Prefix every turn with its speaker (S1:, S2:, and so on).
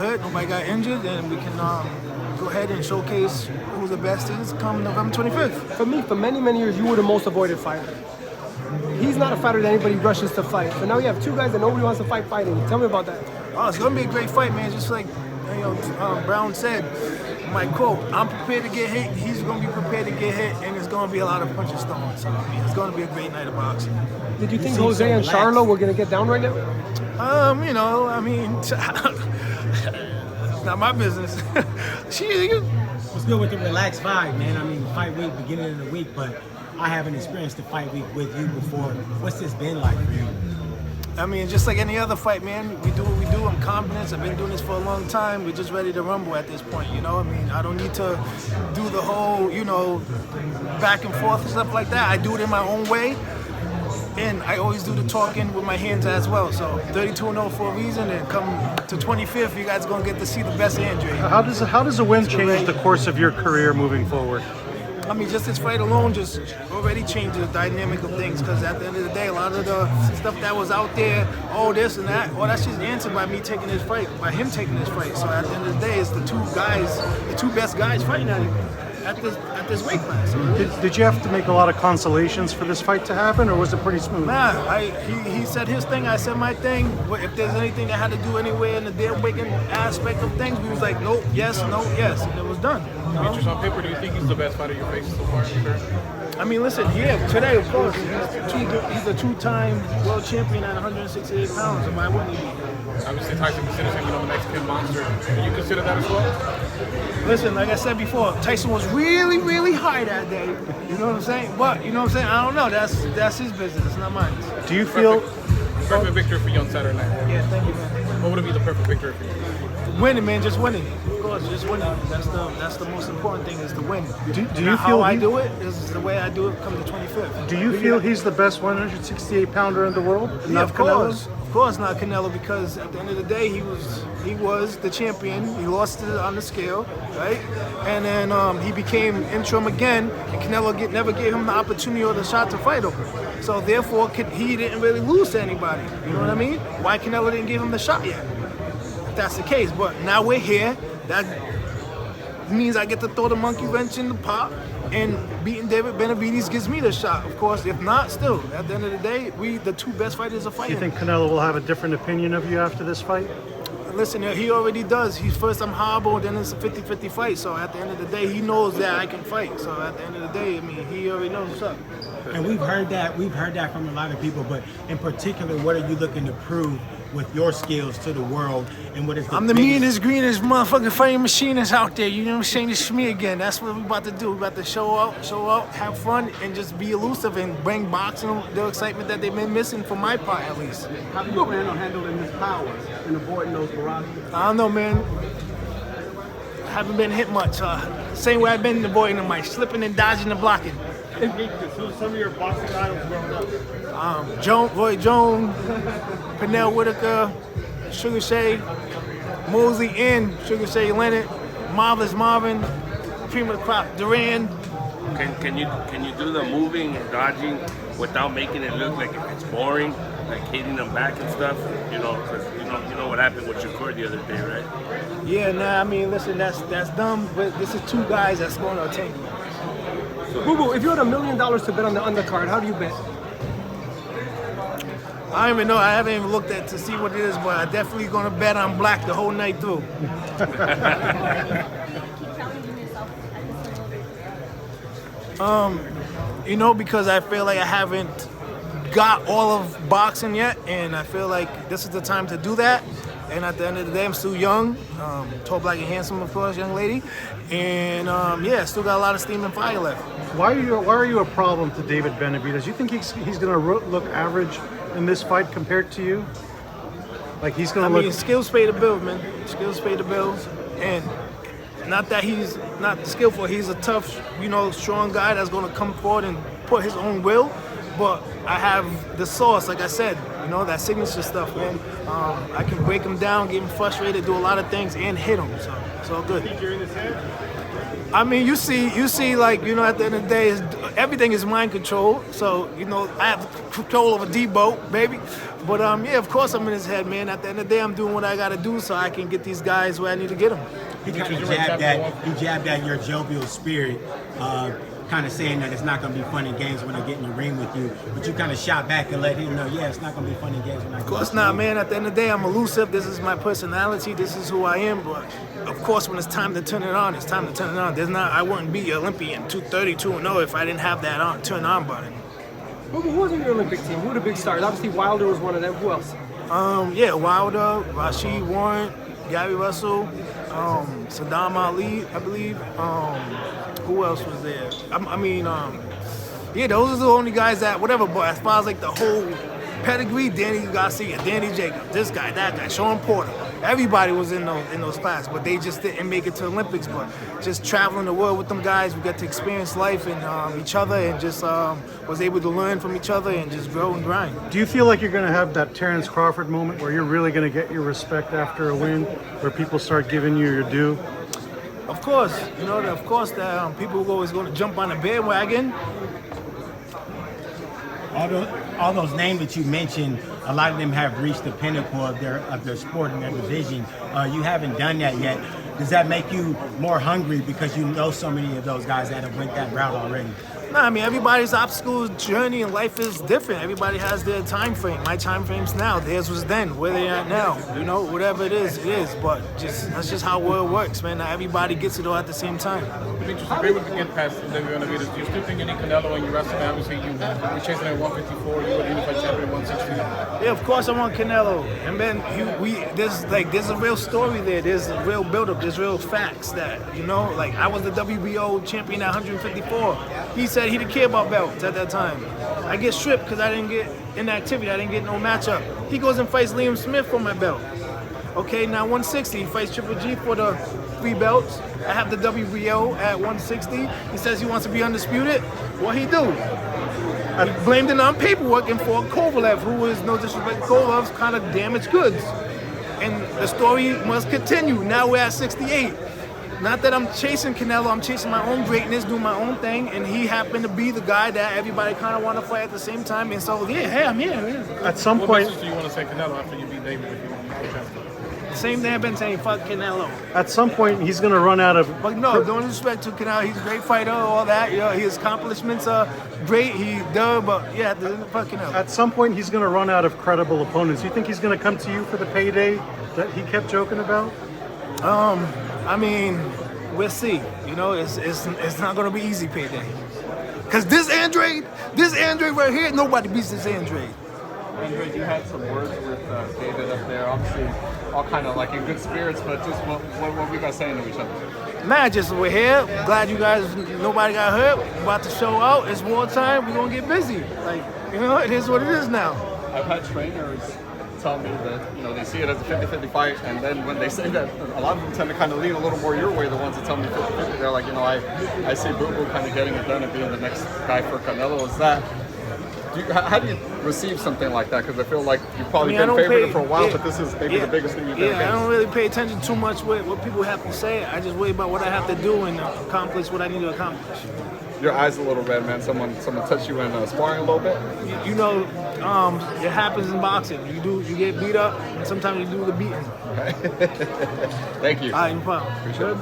S1: Good. Nobody got injured, and we can go ahead and showcase who the best is come November 25th.
S2: For me, for many, many years, you were the most avoided fighter. He's not a fighter that anybody rushes to fight. So now you have two guys that nobody wants to fight fighting. Tell me about that.
S1: Oh, it's gonna be a great fight, man. Just like Brown said, my quote: "I'm prepared to get hit. He's gonna be prepared to get hit, and it's gonna be a lot of punches thrown. So it's gonna be a great night of boxing."
S2: Did you think Jose and Charlo were gonna get down right now?
S1: It's not my business.
S3: What's good with the relaxed vibe, man? I mean, fight week, beginning of the week, but I haven't experienced the fight week with you before. What's this been like for you?
S1: I mean, just like any other fight, man, we do what we do. I'm confident. I've been doing this for a long time. We're just ready to rumble at this point, you know? I mean, I don't need to do the whole, back and forth and stuff like that. I do it in my own way. And I always do the talking with my hands as well. So 32-0 for a reason, and come to 25th, you guys are going to get to see the best Andre.
S4: How does a win change the course of your career moving forward?
S1: I mean, just this fight alone just already changed the dynamic of things, because at the end of the day, a lot of the stuff that was out there, all this and that, well, that's just answered by me taking this fight, by him taking this fight. So at the end of the day, it's the two best guys fighting at this weight class.
S4: Did you have to make a lot of consolations for this fight to happen, or was it pretty smooth?
S1: Nah, he said his thing, I said my thing. If there's anything that had to do anywhere in the deal-breaking aspect of things, we was like, nope, yes, no, yes, and it was done.
S5: Demetrius, on paper, do you think he's the best fighter you faced so far in your career?
S1: I mean, listen, yeah, today, of course, he's a two-time world champion at 168 pounds, so why wouldn't he be?
S5: Obviously, Tyson considers him, the Mexican monster. Do you consider that as well?
S1: Listen, like I said before, Tyson was really, really high that day. You know what I'm saying? But, you know what I'm saying? I don't know. That's his business. It's not mine.
S4: Do you feel...
S5: Perfect victory for you on Saturday night.
S1: Yeah, thank you, man.
S5: What would it be the perfect victory for you?
S1: Winning, man, just winning. Of course, just winning. That's the most important thing, is to win.
S4: Do you
S1: now,
S4: feel
S1: how I do it is the way I do it come the 25th.
S4: Do you feel he's the best 168-pounder in the world?
S1: Yeah, of course. Of course not Canelo, because at the end of the day, he was the champion. He lost it on the scale, right? And then he became interim again, and Canelo never gave him the opportunity or the shot to fight him. So therefore, he didn't really lose to anybody. You know what I mean? Why Canelo didn't give him the shot yet? If that's the case. But now we're here. That means I get to throw the monkey wrench in the pot, and beating David Benavidez gives me the shot. Of course, if not, still, at the end of the day, the two best fighters are fighting.
S4: Do you think Canelo will have a different opinion of you after this fight?
S1: Listen, he already does. He's first I'm horrible, then it's a 50-50 fight. So at the end of the day, he knows that I can fight. So at the end of the day, I mean, he already knows what's up.
S3: And we've heard that from a lot of people, but in particular, what are you looking to prove with your skills to the world, and what is the
S1: I'm the meanest, greenest motherfucking fighting machinist out there. You know what I'm saying? It's me again. That's what we're about to do. We're about to show out, have fun, and just be elusive and bring boxing the excitement that they've been missing from my part, at least.
S2: How do you plan on handling his powers and avoiding those barrages?
S1: I don't know, man. I haven't been hit much. Same way I've been avoiding them, like slipping and dodging and blocking.
S4: Some of your boxing idols growing up?
S1: Roy Jones, Pernell Whitaker, Sugar Shay, Mosley and Sugar Shay Leonard, Marvelous Marvin, Cream of the Crop, Duran.
S6: Can you do the moving and dodging without making it look like it's boring, like hitting them back and stuff? Because you know what happened with Shakur the other day, right?
S1: Yeah, nah. I mean, listen, that's dumb. But this is two guys that's going to attain.
S2: Boo Boo, if you had $1 million to bet on the undercard, how do you bet?
S1: I don't even know. I haven't even looked at to see what it is, but I'm definitely going to bet on black the whole night through. Because I feel like I haven't got all of boxing yet, and I feel like this is the time to do that. And at the end of the day, I'm still young, tall, black, and handsome, of course, young lady. And still got a lot of steam and fire left.
S4: Why are you a problem to David Benavidez? You think he's going to look average in this fight compared to you? Like he's going to look...
S1: I mean, skills pay the bills, man. Skills pay the bills. And not that he's not skillful. He's a tough, strong guy that's going to come forward and put his own will. But I have the sauce, like I said, that signature stuff, man. I can break him down, get him frustrated, do a lot of things, and hit him. So it's all good. I mean, you see, like, you know, at the end of the day, everything is mind control. So, you know, I have control over D-Boat, baby. But yeah, of course I'm in his head, man. At the end of the day, I'm doing what I got to do so I can get these guys where I need to get them.
S3: He kind of jabbed at your jovial spirit, kind of saying that it's not going to be fun and games when I get in the ring with you. But you kind of shot back and let him know, yeah, it's not going to be fun and games when I get in the ring.
S1: Of course not, man. At the end of the day, I'm elusive. This is my personality. This is who I am. But of course, when it's time to turn it on, it's time to turn it on. I wouldn't be Olympian 232-0 if I didn't have that turn on button.
S2: Who was in your Olympic team? Who were the big stars? Obviously, Wilder was one of them. Who else?
S1: Yeah, Wilder, Rashid Warren, Gary Russell, Saddam Ali, I believe. Who else was there? Yeah, those are the only guys that, whatever, but as far as like the whole pedigree, Danny Garcia, Danny Jacobs, this guy, that guy, Sean Porter, everybody was in those classes, but they just didn't make it to Olympics. But just traveling the world with them guys, we got to experience life and each other, and just was able to learn from each other and just grow and grind.
S4: Do you feel like you're going to have that Terrence Crawford moment where you're really going to get your respect after a win, where people start giving you your due?
S1: Of course, you know, of course that people are always going to jump on the bandwagon.
S3: All those names that you mentioned, a lot of them have reached the pinnacle of their sport and their division. You haven't done that yet. Does that make you more hungry because you know so many of those guys that have went that route already?
S1: No, I mean, everybody's obstacle journey in life is different. Everybody has their time frame. My time frame's now. Theirs was then. Where they at now? You know, whatever it is, it is. But that's just how the world works, man. Not everybody gets it all at the same time.
S5: Demetrius, if you were to get past David Benavidez, do you still think you need Canelo in your wrestling? Obviously, you're chasing at 154. You were the unified champion at 160.
S1: Yeah, of course I want Canelo. And then there's a real story there. There's a real build-up. There's real facts that, you know, like I was the WBO champion at 154. He said he didn't care about belts at that time. I get stripped because I didn't get inactivity. I didn't get no matchup. He goes and fights Liam Smith for my belt. Okay, now 160, he fights Triple G for the 3 belts. I have the WBO at 160. He says he wants to be undisputed. What he do? I blamed it on paperwork and for Kovalev, who is, no disrespect, Kovalev's kind of damaged goods. And the story must continue. Now we're at 68. Not that I'm chasing Canelo, I'm chasing my own greatness, doing my own thing, and he happened to be the guy that everybody kind of want to fight at the same time. And so, yeah, hey, I'm here.
S4: At some
S5: What
S4: point,
S5: message do you want to say Canelo after you beat David?
S1: Same thing I've been saying, fuck Canelo.
S4: at some point, he's going to run out of.
S1: But no, don't disrespect to Canelo. He's a great fighter, all that. You know, his accomplishments are great. But yeah, fuck Canelo.
S4: At some point, he's going to run out of credible opponents. You think he's going to come to you for the payday that he kept joking about?
S1: I mean, we'll see. You know, it's not gonna be easy payday. Cause this Andrade right here, nobody beats this Andrade.
S7: Andrade, you had some words with David up there. Obviously, all kind of like in good spirits, but just what were you guys saying to each other?
S1: Man, just we're here. Glad you guys, nobody got hurt. We're about to show out. It's wartime. We're gonna get busy. Like, you know, it is what it is now.
S7: I've had trainers tell me that, you know, they see it as a 50-50 fight, and then when they say that, a lot of them tend to kind of lean a little more your way, the ones that tell me 50-50. They're like, you know, I see Boo Boo kind of getting it done and being the next guy for Canelo. Is that, how do you receive something like that? Because I feel like you've probably been favored for a while, but this is maybe the biggest thing you've been against.
S1: I don't really pay attention too much what people have to say. I just worry about what I have to do and accomplish what I need to accomplish.
S7: Your eyes a little red, man. Someone touched you in sparring a little bit.
S1: You know, it happens in boxing. You get beat up, and sometimes you do the beating.
S7: Thank you.
S1: All right, no problem.
S7: Appreciate it.